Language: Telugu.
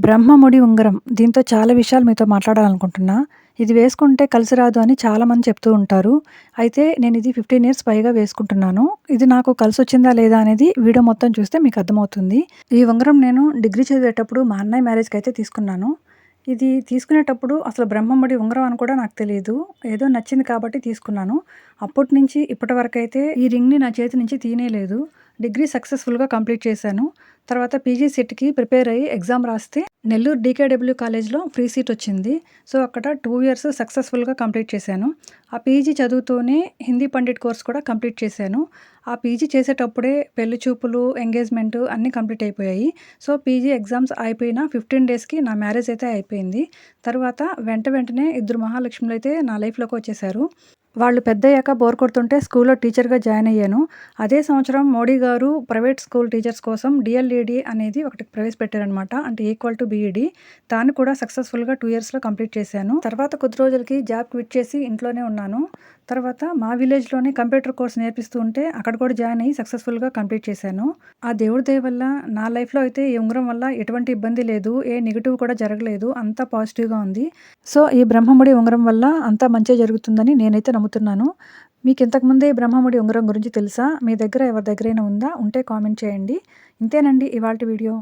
బ్రహ్మముడి ఉంగరం. దీంతో చాలా విషయాలు మీతో మాట్లాడాలనుకుంటున్నా. ఇది వేసుకుంటే కలిసి రాదు అని చాలామంది చెప్తూ ఉంటారు. అయితే నేనిది 15 ఇయర్స్ పైగా వేసుకుంటున్నాను. ఇది నాకు కలిసొచ్చిందా లేదా అనేది వీడియో మొత్తం చూస్తే మీకు అర్థమవుతుంది. ఈ ఉంగరం నేను డిగ్రీ చదివేటప్పుడు మా అన్నయ్య మ్యారేజ్‌కయితే తీసుకున్నాను. ఇది తీసుకునేటప్పుడు అసలు బ్రహ్మముడి ఉంగరం అని కూడా నాకు తెలీదు. ఏదో నచ్చింది కాబట్టి తీసుకున్నాను. అప్పటినుంచి ఇప్పటి వరకైతే ఈ రింగ్‌ని నా చేతి నుంచి తీయనేలేదు. డిగ్రీ సక్సెస్‌ఫుల్‌గా కంప్లీట్ చేశాను. తర్వాత పీజీ సెట్‌కి ప్రిపేర్ అయ్యి ఎగ్జామ్ రాస్తే నెల్లూరు డీకేడబ్ల్యూ కాలేజ్‌లో ఫ్రీ సీట్ వచ్చింది. సో, అక్కడ 2 ఇయర్స్ సక్సెస్‌ఫుల్‌గా కంప్లీట్ చేశాను. ఆ పీజీ చదువుతూనే హిందీ పండిట్ కోర్స్ కూడా కంప్లీట్ చేశాను. ఆ పీజీ చేసేటప్పుడే పెళ్లి చూపులు, ఎంగేజ్‌మెంట్ అన్నీ కంప్లీట్ అయిపోయాయి. సో, పీజీ ఎగ్జామ్స్ అయిపోయిన 15 డేస్‌కి నా మ్యారేజ్ అయితే అయిపోయింది. తర్వాత వెంటనే ఇద్దరు మహాలక్ష్ములైతే నా లైఫ్‌లోకి వచ్చేసారు. వాళ్ళు పెద్దయ్యాక బోర్ కొడుతుంటే స్కూల్‌లో టీచర్‌గా జాయిన్ అయ్యాను. అదే సంవత్సరం మోడీ గారు ప్రైవేట్ స్కూల్ టీచర్స్ కోసం డీఎల్‌ఈడీ అనేది ఒకటి ప్రవేశపెట్టారనమాట. అంటే ఈక్వల్ టు బీఈడీ. దాన్ని కూడా సక్సెస్‌ఫుల్‌గా 2 ఇయర్స్‌లో కంప్లీట్ చేశాను. తర్వాత కొద్ది రోజులకి జాబ్ క్విట్ చేసి ఇంట్లోనే ఉన్నాను. తర్వాత మా విలేజ్‌లోనే కంప్యూటర్ కోర్స్ నేర్పిస్తూ ఉంటే అక్కడ కూడా జాయిన్ అయ్యి సక్సెస్‌ఫుల్‌గా కంప్లీట్ చేశాను. ఆ దేవుడి దయ వల్ల నా లైఫ్‌లో అయితే ఈ ఉంగరం వల్ల ఎటువంటి ఇబ్బంది లేదు. ఏ నెగెటివ్ కూడా జరగలేదు. అంతా పాజిటివ్‌గా ఉంది. సో, ఈ బ్రహ్మముడి ఉంగరం వల్ల అంతా మంచే జరుగుతుందని నేనైతే నమ్ముతున్నాను. మీకు ఇంతకుముందే ఈ బ్రహ్మముడి ఉంగరం గురించి తెలుసా? మీ దగ్గర ఎవరి దగ్గరైనా ఉందా? ఉంటే కామెంట్ చేయండి. ఇంతేనండి ఇవాల్టి వీడియో.